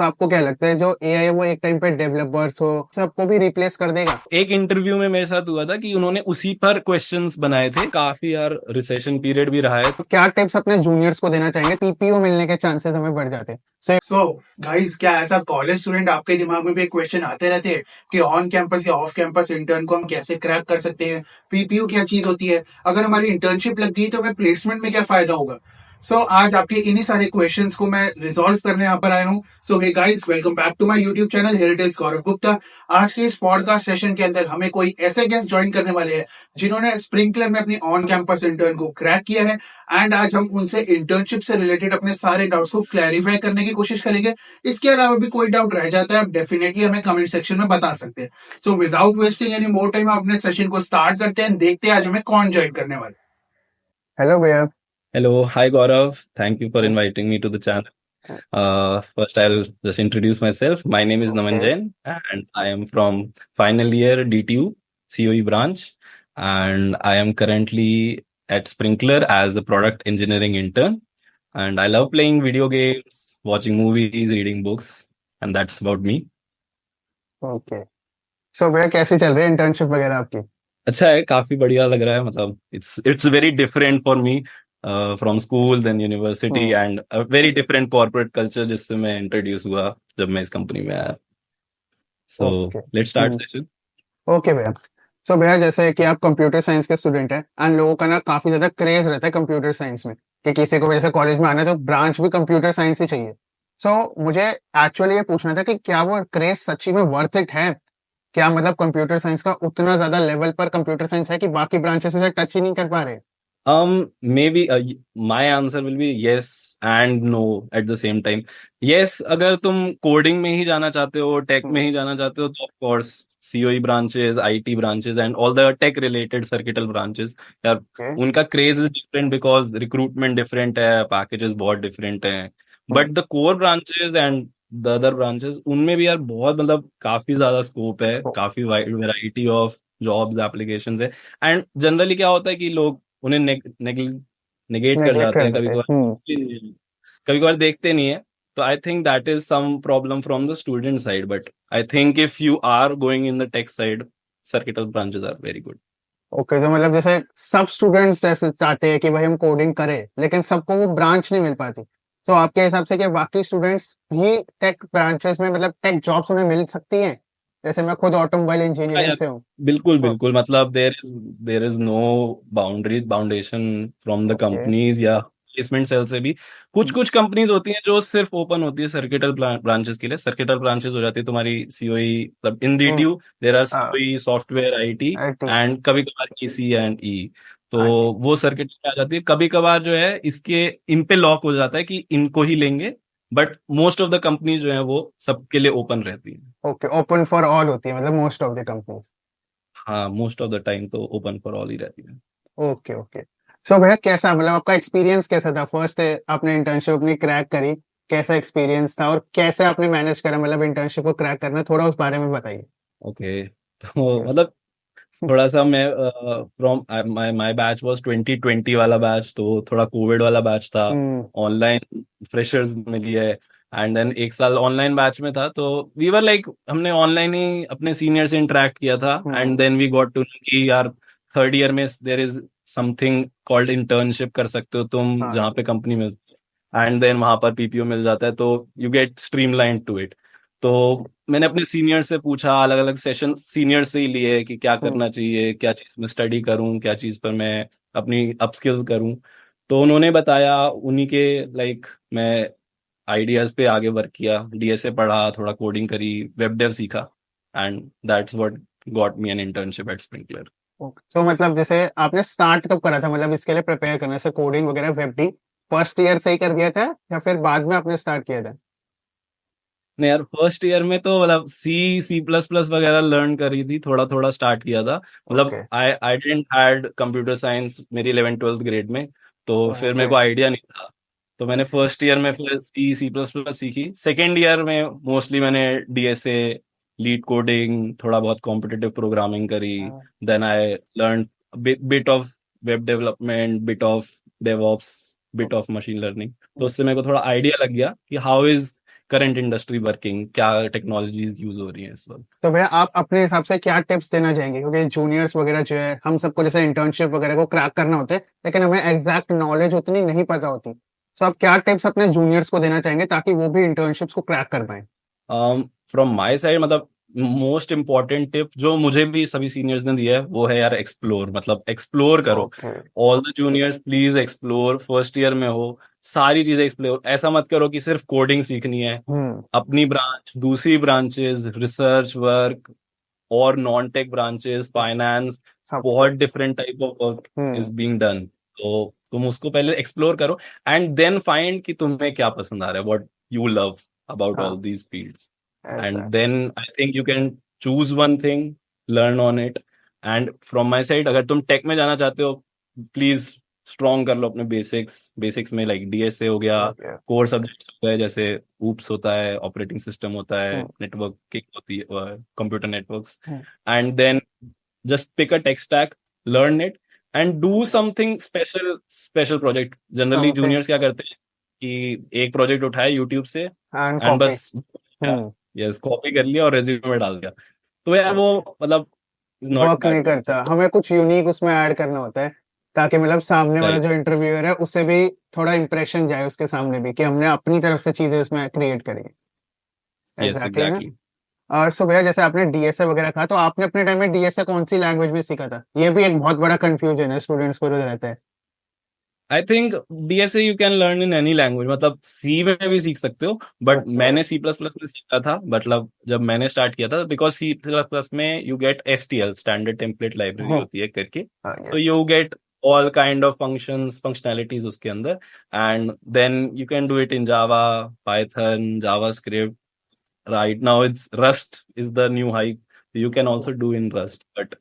तो आपको क्या लगता है जो एआई है वो एक टाइम पे डेवलपर्स हो सबको भी रिप्लेस कर देगा? एक इंटरव्यू में मेरे साथ हुआ था कि उन्होंने उसी पर क्वेश्चंस बनाए थे। काफी यार रिसेशन पीरियड भी रहा है। तो क्या टिप्स अपने जूनियर्स को देना चाहेंगे? पीपीओ मिलने के चांसेस हमें बढ़ जाते हैं। सो गाइस, क्या ऐसा कॉलेज स्टूडेंट आपके दिमाग में भी क्वेश्चन आते रहते हैं कि ऑन कैंपस या ऑफ कैंपस इंटर्न को हम कैसे क्रैक कर सकते हैं? पीपीयू क्या चीज होती है? अगर हमारी इंटर्नशिप लग गई तो हमें प्लेसमेंट में क्या फायदा होगा? आज आपके इन्हीं सारे क्वेश्चंस को मैं रिजॉल्व करने यहाँ पर आया हूँ। Hey guys, welcome back to my YouTube channel. Here it is Gaurav Gupta. आज के इस पॉडकास्ट सेशन के अंदर हमें कोई ऐसे गेस्ट ज्वाइन करने वाले हैं जिन्होंने स्प्रिंकलर में अपनी ऑन कैंपस इंटर्न को क्रैक किया है। एंड आज हम उनसे इंटर्नशिप से रिलेटेड अपने सारे डाउट्स को क्लैरिफाई करने की कोशिश करेंगे। इसके अलावा भी कोई डाउट रह जाता है, आप डेफिनेटली हमें कमेंट सेक्शन में बता सकते हैं। Without wasting any more time, अपने सेशन को स्टार्ट करते हैं। देखते हैं आज हमें कौन ज्वाइन करने वाले। हेलो भैया। Hello, hi Gaurav. Thank you for inviting me to the channel. First, I'll just introduce myself. My name is Naman okay. Jain, and I am from final year DTU COE branch, and I am currently at Sprinkler as a product engineering intern. And I love playing video games, watching movies, reading books, and that's about me. Okay. भैया कैसी चल रही है internship वगैरह आपकी? अच्छा है, काफी बढ़िया लग रहा है। मतलब it's very different for me from school then university hmm. And very different corporate culture जिससे मैं इंट्रोड्यूस हुआ जब मैं इस कंपनी में आया। So okay. Let's start session. Okay भैया। भैया जैसे कि आप कंप्यूटर साइंस के स्टूडेंट हैं एंड लोगों का ना काफी ज्यादा क्रेज रहता है कंप्यूटर साइंस में कि किसी को भी जैसे कॉलेज में आना है तो ब्रांच भी कंप्यूटर साइंस ही चाहिए। मुझे एक्चुअली ये पूछना था कि क्या वो क्रेज सच्ची में वर्थ इट है? क्या मतलब कंप्यूटर साइंस का उतना ज्यादा लेवल पर कंप्यूटर साइंस है कि बाकी ब्रांचेस से टच ही नहीं कर पा रहे? Maybe my answer will be yes and no at the same time. Yes, अगर तुम कोडिंग में ही जाना चाहते हो, टेक में ही जाना चाहते हो, तो of course COE branches, IT branches and all the tech related circuital branches, यार ओके। उनका craze is different because recruitment different है, पैकेजेस बहुत डिफरेंट हैं। But the core branches and the other branches, उनमें भी यार बहुत मतलब काफी ज्यादा स्कोप है, काफी wide variety of jobs applications है। एंड जनरली क्या होता है कि लोग उन्हें नेगेट कर नेगलेक्ट जाते कर हैं, कभी देते। कभार देखते नहीं है। तो I think that is some problem from the student side, but I think if you are going in the tech side, circuital branches are very good. Okay. तो मतलब जैसे सब स्टूडेंट्स जैसे चाहते हैं कि भाई हम कोडिंग करें लेकिन सबको वो ब्रांच नहीं मिल पाती। आपके हिसाब से क्या बाकी स्टूडेंट्स भी टेक ब्रांचेस में मतलब टेक जॉब्स उन्हें मिल सकती हैं? जैसे मैं खुद ऑटोमोबाइल हाँ इंजीनियरिंग यार, से हूँ। बिल्कुल बिल्कुल। मतलब there is no boundation from the okay. Companies या प्लेसमेंट सेल से भी। कुछ कुछ कंपनीज होती हैं जो सिर्फ ओपन होती है सर्किटल ब्रांचेस के लिए। सर्किटल ब्रांचेस हो जाती है तुम्हारी सीओई, मतलब in DTU there are COE, software, IT IT. And कभी कभार ईसी एंड ई। तो आईटी। वो सर्किट में आ जाती है। कभी कभार जो है इसके इन पे लॉक हो जाता है कि इनको ही लेंगे, but most of the companies जो है वो सबके लिए ओपन रहती है। ओके। ओपन फॉर ऑल होती है मतलब मोस्ट ऑफ द कंपनीज। हाँ, मोस्ट ऑफ द टाइम तो ओपन फॉर ऑल ही रहती है। ओके। ओके। भैया कैसा मतलब आपका एक्सपीरियंस कैसा था? फर्स्ट आपने इंटर्नशिप अपनी क्रैक करी, कैसा एक्सपीरियंस था और कैसे आपने मैनेज करा मतलब इंटर्नशिप को क्रैक करना, थोड़ा उस बारे में बताइए। ओके। तो मतलब थोड़ा सा मैं from my my batch was 2020 वाला बैच, तो थोड़ा कोविड वाला बैच था। हम्म। ऑनलाइन फ्रेशर्स मिली है। एंड देन एक साल ऑनलाइन बैच में था, तो वी वर लाइक हमने ऑनलाइन ही अपने सीनियर से इंटरेक्ट किया था। And hmm. Then we got to know कि यार थर्ड ईयर में there is something called internship कर सकते हो तुम, हाँ जहाँ जी। पे कंपनी में एंड देन वहां पर पीपीओ मिल जाता है, तो you get streamline to it. तो मैंने अपने सीनियर से पूछा, अलग अलग सेशन सीनियर से ही लिए कि क्या हम्म। करना चाहिए, क्या चीज में स्टडी करूं, क्या चीज पर मैं अपनी अपस्किल करूं। तो उन्होंने बताया, उन्हीं के लाइक मैं आइडियाज पे आगे वर्क किया, डीएसए पढ़ा, थोड़ा कोडिंग करी, वेब डेव सीखा, and that's what got me an internship at sprinkler. Okay. मतलब जैसे आपने स्टार्ट कब करा था मतलब इसके लिए प्रिपेयर करने से, कोडिंग वगैरह वेब डी फर्स्ट ईयर से ही कर दिया था या फिर बाद में आपने स्टार्ट किया था? नहीं यार, फर्स्ट ईयर में तो मतलब सी सी प्लस प्लस वगैरह लर्न करी थी, थोड़ा थोड़ा स्टार्ट किया था। मतलब okay. I I didn't had computer science मेरी 11th 12th ग्रेड में, तो फिर मेरे ओके। को आइडिया नहीं था। तो मैंने फर्स्ट ईयर में फिर सी सी प्लस प्लस सीखी। सेकेंड ईयर में मोस्टली मैंने डीएसए, लीड कोडिंग, थोड़ा बहुत कॉम्पिटिटिव प्रोग्रामिंग करी। Then I learn bit of web development, bit of DevOps, bit of machine learning. तो उससे मेरे को थोड़ा आइडिया लग गया कि how is current industry working, क्या टेक्नोलॉजीज यूज हो रही हैं इस वक्त। तो भैया आप अपने हिसाब से क्या टिप्स देना चाहेंगे, क्योंकि जूनियर्स वगैरह जो है हम सबको जैसे इंटर्नशिप वगैरह को क्रैक करना होता है, लेकिन हमें एग्जैक्ट नॉलेज उतनी नहीं पता होती। सो आप क्या टिप्स अपने जूनियर्स को देना चाहेंगे ताकि वो भी इंटर्नशिप्स को क्रैक कर पाए? फ्रॉम माय साइड मतलब मोस्ट इम्पॉर्टेंट टिप जो मुझे भी सभी सीनियर्स ने दिया है वो है यार एक्सप्लोर, मतलब एक्सप्लोर करो। Okay. All the juniors please explore, first year में हो सारी चीजें एक्सप्लोर। ऐसा मत करो कि सिर्फ कोडिंग सीखनी है। हम्म। अपनी ब्रांच, दूसरी ब्रांचेस, रिसर्च वर्क और नॉन टेक ब्रांचेस, फाइनेंस, सब बहुत कुछ। Different type of work hmm. Is being done. तो तुम उसको पहले एक्सप्लोर करो एंड देन फाइंड कि तुम्हें क्या पसंद आ रहा है, व्हाट यू लव अबाउट हाँ, ऑल दीज फील्ड्स। ऐसा And है। then I think you can choose one thing, learn on it. And from my side, अगर तुम टेक में जाना चाहते हो प्लीज स्ट्रॉन्ग कर लो अपने बेसिक्स में, लाइक डीएसए हो गया, ओके। कोर सब्जेक्ट्स हो गए जैसे ऊप्स होता है, ऑपरेटिंग सिस्टम होता है, हम्म। नेटवर्किंग होती है, computer networks. Hmm. And then just pick a tech stack, learn it and do something special, special project. Generally something juniors क्या करते हैं कि एक प्रोजेक्ट उठाया यूट्यूब से एंड एंड कॉपी। बस हम्म। यस कॉपी कर लिया और रेज्यूमे में डाल दिया। तो यार वो मतलब इज नॉट वर्क नहीं दैट गुड। करता, हमें कुछ यूनिक उसमें ऐड करना होता है ताकि मतलब सामने वाला राइट, जो इंटरव्यूअर है उससे भी थोड़ा इंप्रेशन जाए उसके सामने भी कि हमने अपनी तरफ से चीजें उसमें क्रिएट करी है। यस एग्जैक्टली ना। एग्जैक्टली। और सो भैया जैसे आपने डीएसए वगैरह कहा, तो आपने अपने टाइम में डीएसए कौन सी लैंग्वेज में सीखा था? ये भी एक बहुत बड़ा कंफ्यूजन है स्टूडेंट्स को जो रहता है। I think DSA you can learn in any language, मतलब सी में भी सीख सकते हो, बट ओके। मैंने सी प्लस प्लस में सीखा था। मतलब जब मैंने स्टार्ट किया था, बिकॉज सी प्लस प्लस में you get STL, standard template library hmm. होती है करके। हाँ, तो yes. You get all kind of functionalities उसके अंदर। And then you can do it in Java, Python, JavaScript. Right now, it's Rust is the new hype. You can also do in Rust, but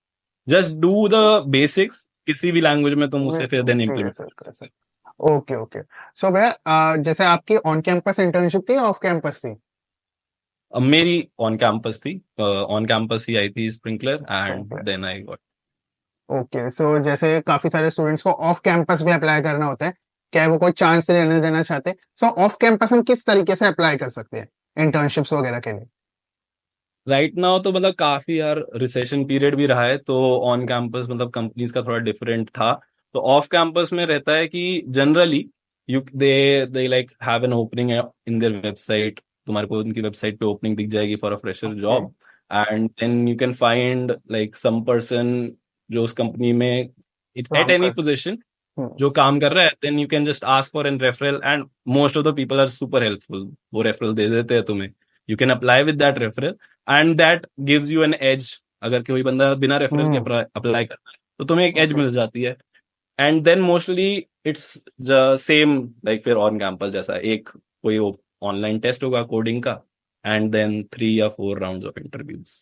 just do the basics. किसी भी language में तुम उसे फिर then ठीक है implement. Sir, कर sir. Okay okay. So भैया जैसे आपकी ऑन कैंपस इंटर्नशिप थी या ऑफ कैंपस थी? अब मेरी ऑन कैंपस थी, ऑन कैंपस ही आई थी Sprinklr and okay then I got. Okay. So जैसे काफी सारे स्टूडेंट्स को ऑफ कैंपस भी अप्लाई करना होता है, क्या वो कोई चांस लेने देना चाहते हैं? सो ऑफ कैंपस हम किस तरीके से अप्लाई कर सकते हैं इंटर्नशिप्स वगैरह के लिए? राइट नाउ तो मतलब काफी यार रिसेशन पीरियड भी रहा है, तो ऑन कैंपस मतलब कंपनीज का थोड़ा डिफरेंट था। तो ऑफ कैंपस में रहता है कि generally you they like have an opening in their website. तुम्हारे को उनकी वेबसाइट पे ओपनिंग दिख जाएगी for a fresher okay. Job. And then you can find like some person जो उस कंपनी में एट काम एनी कर। Position hmm. जो काम कर रहा है, then you can just ask for an referral and most of the people are super helpful. वो रेफरल दे देते हैं तुम्हें। You can apply with that referral and that gives you an edge. अगर कोई बंदा बिना रेफरल के हम्म। अप्लाई करता है तो तुम्हें एक एज ओके। मिल जाती है। And then mostly it's same like फिर ऑन कैंपस जैसा एक कोई ऑनलाइन टेस्ट होगा कोडिंग का एंड देन 3 या 4 round of interviews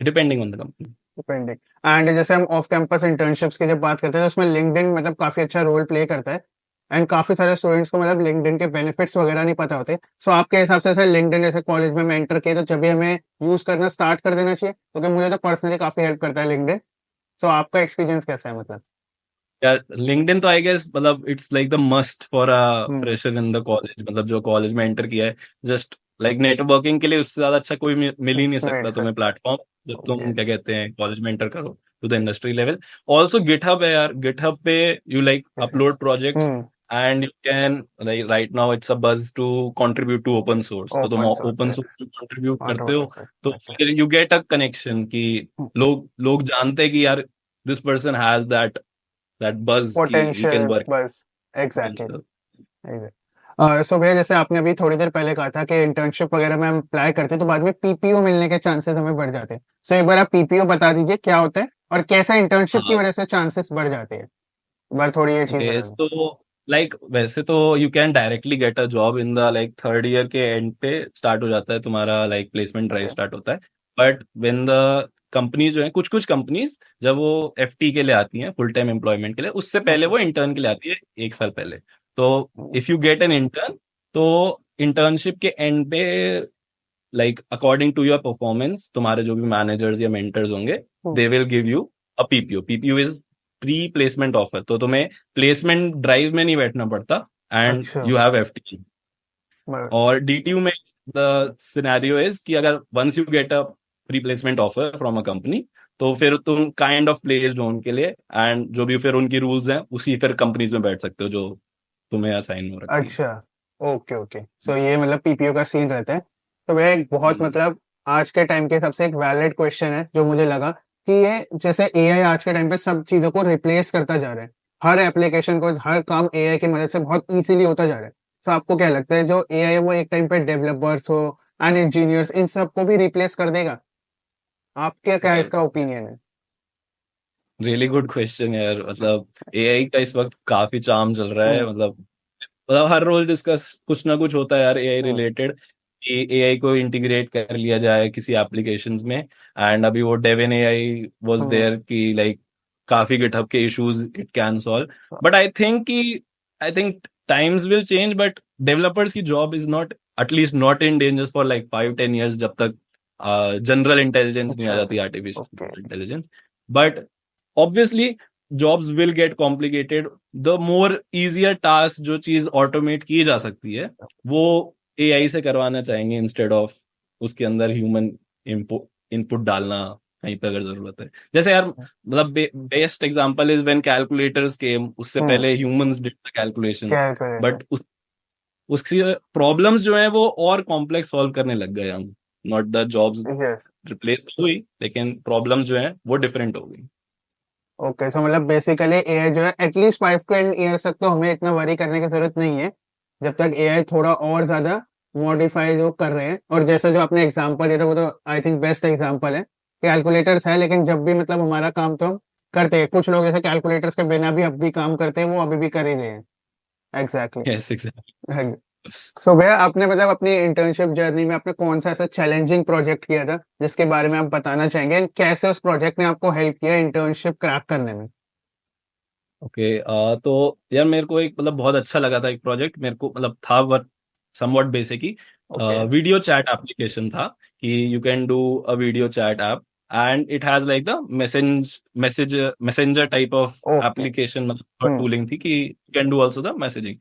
depending on the company. Depending. And जैसे हम ऑफ कैंपस इंटर्नशिप्स की जब बात करते हैं तो उसमें लिंक्डइन मतलब काफी अच्छा रोल प्ले करता है। एंड काफी सारे स्टूडेंट्स को मतलब लिंक्डइन के बेनिफिट्स वगैरह नहीं पता होते। सो आपके हिसाब से ऐसे लिंक्डइन जैसे कॉलेज में मैं एंटर किया तो जब भी हमें यूज करना स्टार्ट कर देना चाहिए, क्योंकि मुझे तो पर्सनली काफी हेल्प करता है लिंक्डइन। सो आपका एक्सपीरियंस कैसा है मतलब? यार लिंक्डइन तो आई गेस मतलब it's like the must for a hmm. Fresher in the college, मतलब जो कॉलेज में एंटर किया है जस्ट लाइक नेटवर्किंग के लिए उससे ज्यादा अच्छा कोई मिल ही नहीं मिल सकता तुम्हें सकता। प्लेटफॉर्म जब ओके। तुम क्या कहते हैं कॉलेज में एंटर करो to the industry level. Also GitHub है यार, गिटहब पे you like upload projects hmm. And you can like right now it's a buzz to contribute to open source. तो तुम ओपन सोर्स ओपन है। Source में contribute करते हो control. तो फिर यू गेट अ कनेक्शन कि लोग लोग जानते हैं कि यार दिस पर्सन हैज दैट बज कि ही कैन पोटेंशियल वर्क। बस। एग्जैक्टली। सो भैया जैसे आपने अभी थोड़ी देर पहले कहा था कि इंटर्नशिप वगैरह में हम अप्लाई करते हैं तो बाद में पीपीओ मिलने के चांसेस हमें बढ़ जाते हैं। सो एक बार आप पीपीओ बता दीजिए क्या होता है और कैसा इंटर्नशिप की हाँ वजह से चांसेस बढ़ जाते हैं। एक बार थोड़ी ये चीज ओके, बता दो। तो लाइक वैसे तो you can directly get a job in the like third year के एंड पे स्टार्ट हो जाता है तुम्हारा like placement drive okay. Start होता है। बट व्हेन द कंपनीज जो है कुछ कुछ कंपनीज जब वो एफटी के लिए आती हैं फुल टाइम एम्प्लॉयमेंट के लिए, उससे पहले ओके। वो इंटर्न के लिए आती है 1 साल पहले। तो if you get an intern तो इंटर्नशिप के एंड पे like according to your performance तुम्हारे जो भी मैनेजर्स या मेंटर्स होंगे they will give you a PPO. PPO is pre placement offer, तो तुम्हें प्लेसमेंट ड्राइव में नहीं बैठना पड़ता एंड अच्छा। You have FT. ब- और डीटीयू में द सिनेरियो इज कि अगर once you get a replacement offer from a company, तो फिर तुम काइंड ऑफ प्लेस्ड हो उनके लिए, एंड जो भी फिर उनकी रूल्स हैं उसी फिर कंपनीज में बैठ सकते हो जो तुम्हें असाइन हो रखी है। अच्छा, ओके ओके। सो ये मतलब पीपीओ का सीन रहता है। तो वह एक बहुत हम्म, मतलब आज के टाइम के हिसाब से एक वैलिड क्वेश्चन है जो मुझे लगा कि ये जैसे एआई आज के टाइम पे सब चीजों को रिप्लेस करता जा रहा है, हर एप्लीकेशन को हर काम एआई की मदद से बहुत इजीली होता जा रहा है। तो आपको क्या लगता है जो एआई है वो एक टाइम पे डेवलपर्स हो एंड इंजीनियर्स इन सबको भी रिप्लेस कर देगा? आपके क्या यार इसका ओपिनियन है? रियली गुड क्वेश्चन यार। मतलब एआई का इस वक्त काफी चार्म चल रहा है। हम्म मतलब हर रोज डिस्कस कुछ ना कुछ होता है यार एआई हम्म रिलेटेड, कि एआई को इंटीग्रेट कर लिया जाए किसी एप्लीकेशंस में। एंड अभी वो Devin AI was hmm there कि लाइक काफी गिटहब के issues it can solve. But I think times will change, but developers की job is not, at least not in danger for like 5-10 years, जब तक general intelligence नहीं आ अच्छा जाती, okay artificial intelligence. But obviously jobs will get complicated. The more easier task, जो चीज automate की जा सकती है, वो एआई से करवाना चाहेंगे, इंस्टेड ऑफ उसके अंदर ह्यूमन इनपुट इनपुट डालना कहीं पे अगर जरूरत है। जैसे यार मतलब best example is when calculators came, उससे हम्म पहले humans did the calculations. Calculator but उसकी प्रॉब्लम्स जो है वो और कॉम्प्लेक्स सॉल्व करने लग गए हम। Not the jobs yes replace हुई, लेकिन प्रॉब्लम्स जो है वो डिफरेंट हो गई। ओके। सो मतलब बेसिकली एआई जो है एटलीस्ट 5 to 10 years तक तो हमें इतना वरी करने की जरूरत नहीं है, जब तक एआई थोड़ा और ज्यादा मॉडिफाई जो कर रहे हैं। और जैसे जो आपने एग्जांपल दिया था वो तो आई थिंक बेस्ट एग्जांपल है। कैलकुलेटर्स है लेकिन जब भी मतलब हमारा काम तो हम करते हैं, कुछ लोग जैसे कैलकुलेटर्स के बिना भी अब भी काम करते हैं, वो अभी भी कर ही रहे हैं। Exactly yes exactly. exactly. सो भैया आपने मतलब अपनी इंटर्नशिप जर्नी में आपने कौन सा ऐसा चैलेंजिंग प्रोजेक्ट किया था जिसके बारे में आप बताना चाहेंगे and कैसे उस प्रोजेक्ट ने आपको हेल्प किया इंटर्नशिप क्रैक करने में? ओके, तो यार मेरे को एक मतलब बहुत अच्छा लगा था एक प्रोजेक्ट मेरे को, मतलब था वर्क समवॉट बेसिक ही। ओके वीडियो चैट एप्लीकेशन था कि you can do a video chat app, and it has like the messenger type of okay application, मतलब हम्म टूलिंग थी कि you can do also the messaging.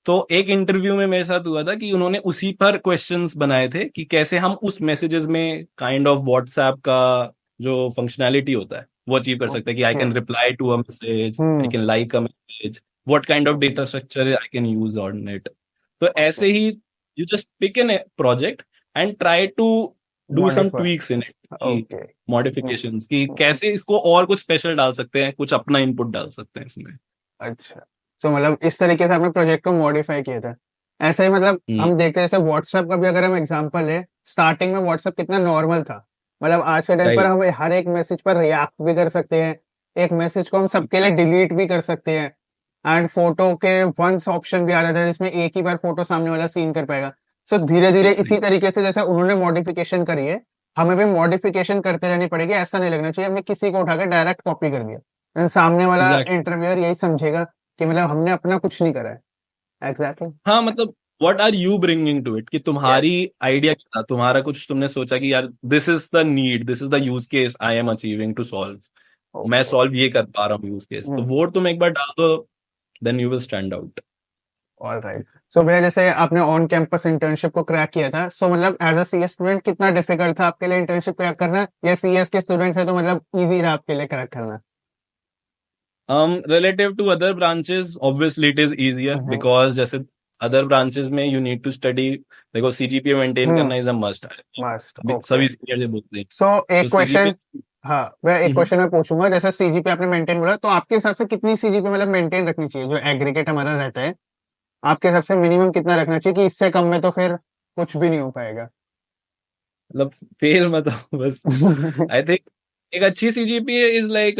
तो एक interview में मेरे साथ हुआ था कि उन्होंने उसी पर क्वेश्चंस बनाए थे कि कैसे हम उस मैसेजेस में काइंड ऑफ व्हाट्सएप का जो फंक्शनैलिटी होता है वो अचीव कर सकते हैं, कि I okay can reply to a message, I hmm can like a message, what kind of data structure I can use on it. तो ओके ऐसे ही you just pick an project and try to do some modify tweaks in it, कि okay modifications, कि कैसे इसको और कुछ special डाल सकते हैं, कुछ अपना इनपुट डाल सकते हैं इसमें। अच्छा। तो मतलब इस तरीके से आपने प्रोजेक्ट को मॉडिफाई किया था। ऐसा ही मतलब हम्म, हम देखते हैं जैसे व्हाट्सएप का भी अगर हम एग्जांपल ले, स्टार्टिंग में व्हाट्सएप कितना नॉर्मल था। मतलब आज के टाइम पर राइट। हम हर एक मैसेज पर रिएक्ट भी कर सकते हैं, एक मैसेज को हम सबके लिए डिलीट भी कर सकते हैं, एंड फोटो के वंस ऑप्शन भी आ रहा था जिसमें एक ही बार फोटो सामने वाला सीन कर पाएगा। सो धीरे धीरे यस इसी तरीके से जैसे उन्होंने मॉडिफिकेशन करी है, हमें भी मॉडिफिकेशन करते रहनी पड़ेगी। ऐसा नहीं लगना चाहिए हमने किसी को उठाकर डायरेक्ट कॉपी कर दिया and सामने वाला एग्जैक्टली। इंटरव्यूअर यही समझेगा कि मतलब हमने अपना कुछ नहीं करा है। एग्जैक्टली हाँ मतलब what are you bringing to it, कि तुम्हारी यस आइडिया क्या था, तुम्हारा कुछ तुमने सोचा कि यार this is the need, this is the use case I am achieving to solve, मैं ओके सॉल्व ये कर पा रहा हूँ यूज केस, तो वो तुम एक बार डाल दो, then you will stand out. All right. So भैया जैसे आपने ऑन कैंपस इंटर्नशिप को क्रैक किया था, सो मतलब एज अ सीएस स्टूडेंट कितना डिफिकल्ट था आपके लिए इंटर्नशिप क्रैक करना, या सीएस के स्टूडेंट है तो मतलब इजी रहा आपके लिए क्रैक करना? Relative to other branches obviously it is easier, because जैसे अदर ब्रांचेस में यू नीड टू स्टडी, देखो सीजीपीए मेंटेन हम्म करना इज अ मस्ट, मस्त ओके। सभी सीनियर ये बोलते हैं। सो तो एक क्वेश्चन, सीजीपीए हाँ मैं एक क्वेश्चन मैं पूछूंगा। जैसे सीजीपी आपने मेंटेन बोला, तो आपके हिसाब से कितनी सीजीपी मतलब मेंटेन रखनी चाहिए जो एग्रीगेट हमारा रहता है? आपके हिसाब से मिनिमम कितना रखना चाहिए कि इससे कम में तो फिर कुछ भी नहीं हो पाएगा? मतलब फेल मत हो बस। आई थिंक एक अच्छी CGPA is like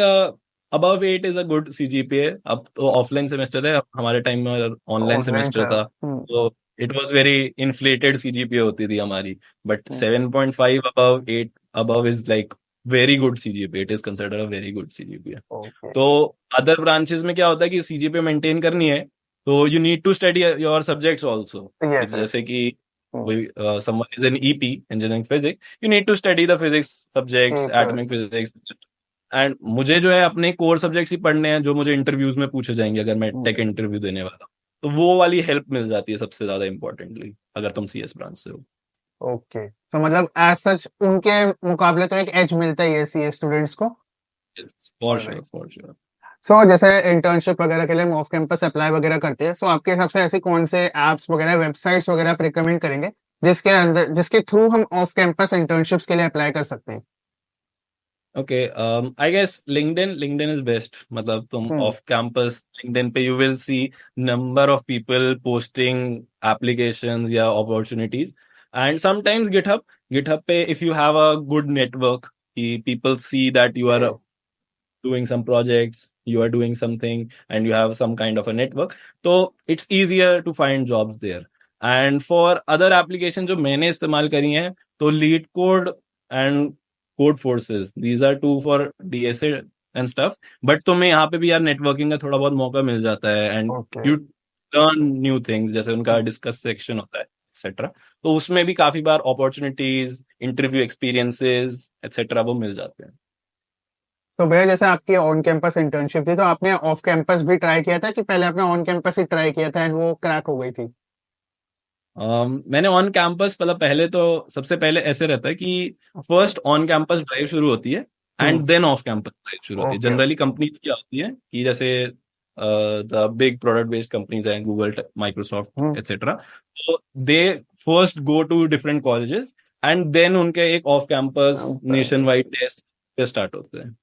above 8 is a good CGPA. अब तो ऑफलाइन सेमेस्टर है, अब हमारे टाइम में ऑनलाइन ऑनलाइन सेमेस्टर था था, तो it was very inflated CGPA होती थी हमारी। But 7.5 above 8 above is like very good CGPA, it is consider a very good CGPA. Okay तो अदर ब्रांचेस में क्या होता है कि सीजीपीए मेंटेन करनी है, तो you need to study your subjects also. Yes yes जैसे कि someone is in EP, engineering physics, you need to study the physics subjects, ठीक है atomic physics, एंड मुझे जो है अपने कोर सब्जेक्ट्स ही पढ़ने हैं जो मुझे इंटरव्यूज में पूछे जाएंगे अगर मैं टेक इंटरव्यू देने वाला हूं। तो वो वाली हेल्प मिल जाती है सबसे ज्यादा इंपॉर्टेंटली, अगर तुम सीएस ब्रांच से हो। ओके, तो मतलब एज सच उनके मुकाबले तो एक एज मिलता ही है सीए स्टूडेंट्स को। For all right. Sure for sure. So जैसे इंटर्नशिप वगैरह के लिए हम ऑफ कैंपस अप्लाई वगैरह करते हैं, सो आपके हिसाब से ऐसी कौन से एप्स वगैरह वेबसाइट्स वगैरह आप रिकमेंड करेंगे जिसके थ्रू हम ऑफ कैंपस इंटर्नशिप्स के लिए अप्लाई कर सकते हैं? Okay, I guess LinkedIn is best. मतलब तुम हम्म। ऑफ कैंपस लिंक्डइन पे you will see number of people posting applications या अपॉर्चुनिटीज, एंड समटाइम्स गिटहब पे if you have a good network, कि people see that you are doing some projects, you are doing something, and you have some kind of a network, so it's easier to find jobs there. And for other applications जो मैंने इस्तेमाल करी हैं, तो leet code and code forces, these are two for DSA and stuff, but तुम्हें यहाँ पे भी यार नेटवर्किंग का थोड़ा बहुत मौका मिल जाता है, and okay. You learn new things, जैसे उनका डिस्कस सेक्शन होता है एक्सेट्रा, तो उसमें भी काफी बार अपॉर्चुनिटीज, इंटरव्यू एक्सपीरियंसेस एक्सेट्रा वो मिल जाते हैं। तो भैया जैसे आपकी ऑन कैंपस इंटर्नशिप थी, तो आपने ऑफ कैंपस भी ट्राई किया था कि पहले आपने ऑन कैंपस ही ट्राई किया था एंड वो क्रैक हो गई थी? मैंने ऑन कैंपस, मतलब पहले तो सबसे पहले ऐसे रहता है कि फर्स्ट ऑन कैंपस ड्राइव शुरू होती है hmm. And then off campus drive शुरू होती है। ओके। जनरली कंपनीज क्या होती है कि जैसे the big product based companies हैं, गूगल, माइक्रोसॉफ्ट एक्सेट्रा, तो they first go to different colleges and then उनके एक off campus nationwide test start होते हैं।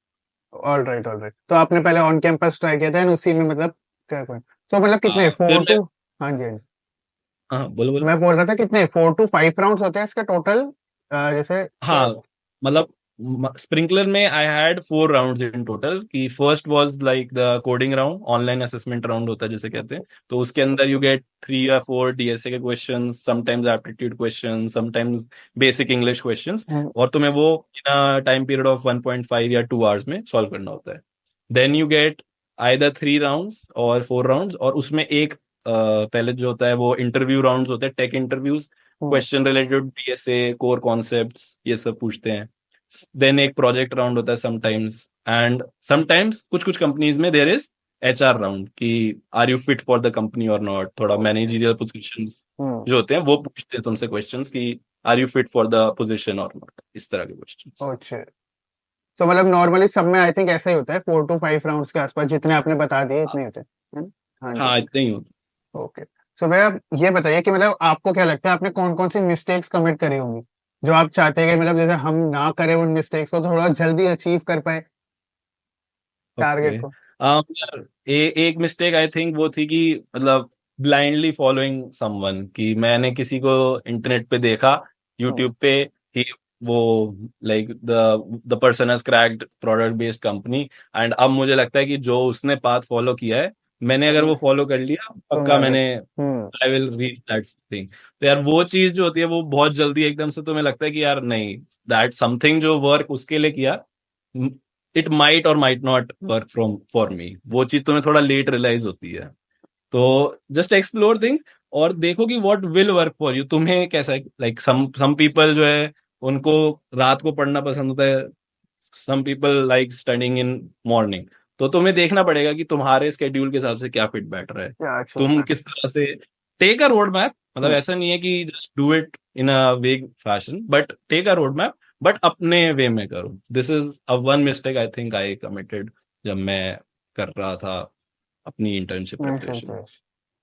All right, all right. तो आपने पहले ऑन कैंपस ट्राई किया था एंड उसी में मतलब क्या कोई, तो मतलब कितने फिर 4 मैं, टू, हाँ जी हाँ जी। हाँ बोलो बोलो। मैं बोल रहा था कितने 4 to 5 राउंड्स होते हैं इसके टोटल, जैसे? हाँ, मतलब स्प्रिंकलर में I had 4 rounds in total, कि first was like the coding round, online assessment round होता है जिसे कहते हैं, तो उसके अंदर यू गेट 3 या 4 DSA के questions, sometimes aptitude questions, sometimes basic English questions, और तुम्हें वो इन टाइम पीरियड ऑफ 1.5 या 2 आवर्स में सॉल्व करना होता है। Then you get either 3 rounds और 4 राउंड्स, और उसमें एक पहले जो होता है वो इंटरव्यू राउंड्स होते हैं, tech interviews, question related DSA core concepts ये सब पूछते हैं। देन एक प्रोजेक्ट राउंड होता है समटाइम्स, एंड समटाइम्स कुछ कुछ कंपनीज में देयर इज HR राउंड, कि are you fit for the company और नॉट, थोड़ा मैनेजरियल पोजीशंस जो होते हैं वो पूछते हैं तुमसे क्वेश्चंस, कि are you fit for the position और नॉट, इस तरह के क्वेश्चंस। अच्छा, तो मतलब नॉर्मली सब में आई थिंक ऐसा ही होता है, 4 to 5 राउंड्स के आसपास, जितने आपने बता दिए इतने ही होते हैं, है ना? हाँ हाँ, जी। इतने ही होते। ओके। सो भैया ये बताइए कि मतलब आपको क्या लगता है आपने कौन कौन सी मिस्टेक्स कमिट करी होंगी जो आप चाहते हैं कि मतलब जैसे हम ना करें, उन मिस्टेक्स को थोड़ा जल्दी अचीव कर पाए ओके, टारगेट को? यार एक मिस्टेक आई थिंक वो थी कि मतलब ब्लाइंडली फॉलोइंग समवन, कि मैंने किसी को इंटरनेट पे देखा, यूट्यूब पे, कि वो like the person has cracked product based company, and अब मुझे लगता है कि जो उसने पाथ फॉलो किया है, मैंने अगर वो फॉलो कर लिया, तो पक्का मैं भी। मैंने hmm. I will reach that thing. तो यार वो चीज जो होती है वो बहुत जल्दी एकदम से तुम्हें लगता है कि यार नहीं, दैट समथिंग जो वर्क उसके लिए किया, इट माइट और might not work from for me, वो चीज तुम्हें थोड़ा लेट रियलाइज होती है। तो जस्ट एक्सप्लोर थिंग्स और देखो कि what will work for you, तुम्हें कैसा, लाइक सम पीपल जो है उनको रात को पढ़ना पसंद होता है, some people like studying in morning, तो तुम्हें देखना पड़ेगा कि तुम्हारे स्केड्यूल के हिसाब से क्या फिट बैठ रहा है, क्या अचीव तुम कर किस तरह से टेक अ रोड मैप। मतलब सकते? ऐसा नहीं है कि just do it in a vague fashion, but take a road map, but अपने वे में करो। This is a one mistake I think I committed जब मैं कर रहा था अपनी इंटर्नशिप प्रिपरेशन।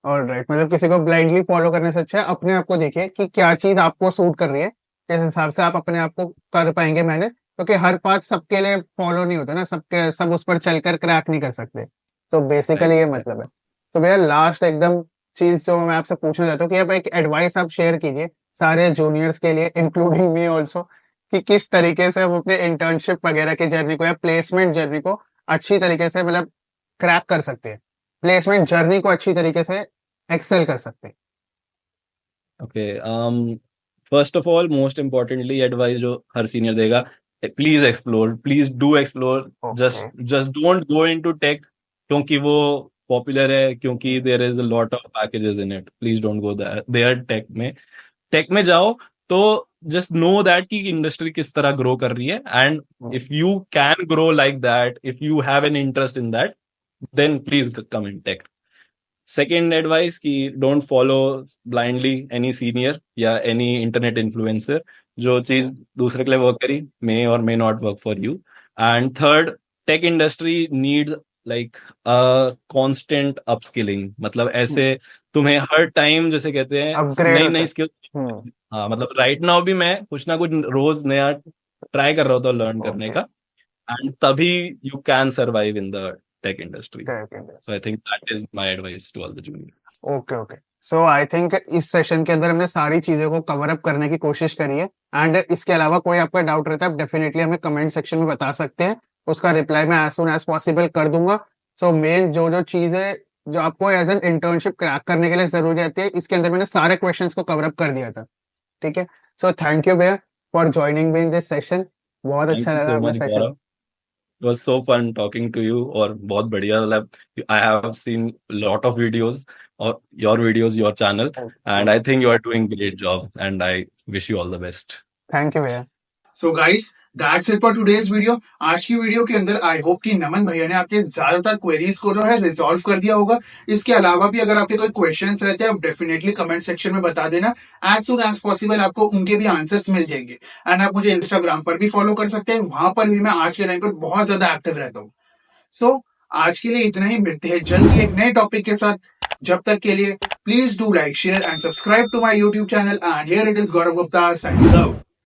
ऑलराइट, मतलब किसी को ब्लाइंडली फॉलो करने से अच्छा है अपने आप को देखिए कि क्या चीज आपको सूट कर रही है, किस हिसाब से आप अपने आप को कर पाएंगे मैनेज, क्योंकि हर पाथ सबके लिए फॉलो नहीं होता ना, सबके सब उस पर चलकर क्रैक नहीं कर सकते। तो बेसिकली ये राइट। मतलब है। तो भैया लास्ट एकदम चीज जो मैं आपसे पूछना चाहता हूँ कि अब एक एडवाइस आप शेयर कीजिए सारे जूनियर्स के लिए, इंक्लूडिंग मी ऑल्सो, कि किस तरीके से हम अपने इंटर्नशिप वगैरह की जर्नी को या प्लेसमेंट जर्नी को अच्छी तरीके से मतलब क्रैक कर सकते हैं, प्लेसमेंट जर्नी को अच्छी तरीके से एक्सेल कर सकते हैं। Okay, first of all most importantly advice जो हर सीनियर देगा, please explore, please do explore, just okay. Just don't go into tech क्योंकि वो पॉपुलर है, क्योंकि there is a lot of packages in it, please don't go there. Tech में जाओ तो जस्ट नो दैट कि इंडस्ट्री किस तरह ग्रो कर रही है, and if you can grow like that, if you have an interest in that, then please come in tech. Second advice कि don't follow blindly any senior या any internet influencer. जो चीज दूसरे के लिए वर्क करी मे और may not work for you. And third, tech industry needs like constant upskilling. मतलब ऐसे तुम्हें हर टाइम जैसे कहते हैं अपग्रेड नई होता नई है। स्किल्स. हाँ, मतलब राइट नाउ भी मैं कुछ ना कुछ रोज नया ट्राई कर रहा होता हूँ लर्न करने ओके का. एंड तभी you can survive in the tech industry. So I think that is my advice to all the juniors. Okay okay. So I think इस सेशन के अंदर हमने सारी चीजों को कवर अप करने की कोशिश करी है. एंड इसके अलावा कोई आपका डाउट रहता है आप डेफिनेटली हमें कमेंट सेक्शन में बता सकते हैं. उसका रिप्लाई मैं एज सुन एज पॉसिबल कर दूंगा. सो मेन जो जो चीजें जो आपको एज एन इंटर्नशिप क्रैक करने के लिए जरूरी रहती है इसके अंदर मैंने सारे क्वेश्चंस को कवर अप कर दिया था. ठीक है. सो थैंक यू भैया for joining me in this session. बहुत Thank अच्छा you लगा so आपका much, session. Gaurav. It was so fun talking to you. और बहुत बढ़िया. मतलब I have seen lot of videos or your videos, your channel, and I think you are doing great job. And I wish you all the best. Thank you भैया. So guys that's it for today's video. आज की video के अंदर I hope कि नमन भैया ने आपके ज्यादातर क्वेरीज को जो है रिजॉल्व कर दिया होगा. इसके अलावा भी अगर आपके कोई क्वेश्चंस रहते हैं आप डेफिनेटली कमेंट सेक्शन में बता देना. एज सुन एज पॉसिबल आपको उनके भी आंसर्स मिल जाएंगे. एंड आप मुझे इंस्टाग्राम पर भी फॉलो कर सकते हैं. वहां पर भी मैं आज के टाइम पर बहुत ज्यादा एक्टिव रहता हूँ. सो आज के लिए इतना ही. मिलते हैं जल्दी एक नए टॉपिक के साथ. जब तक के लिए please do like share and subscribe to my YouTube channel. And here it is Gaurav Gupta signing out.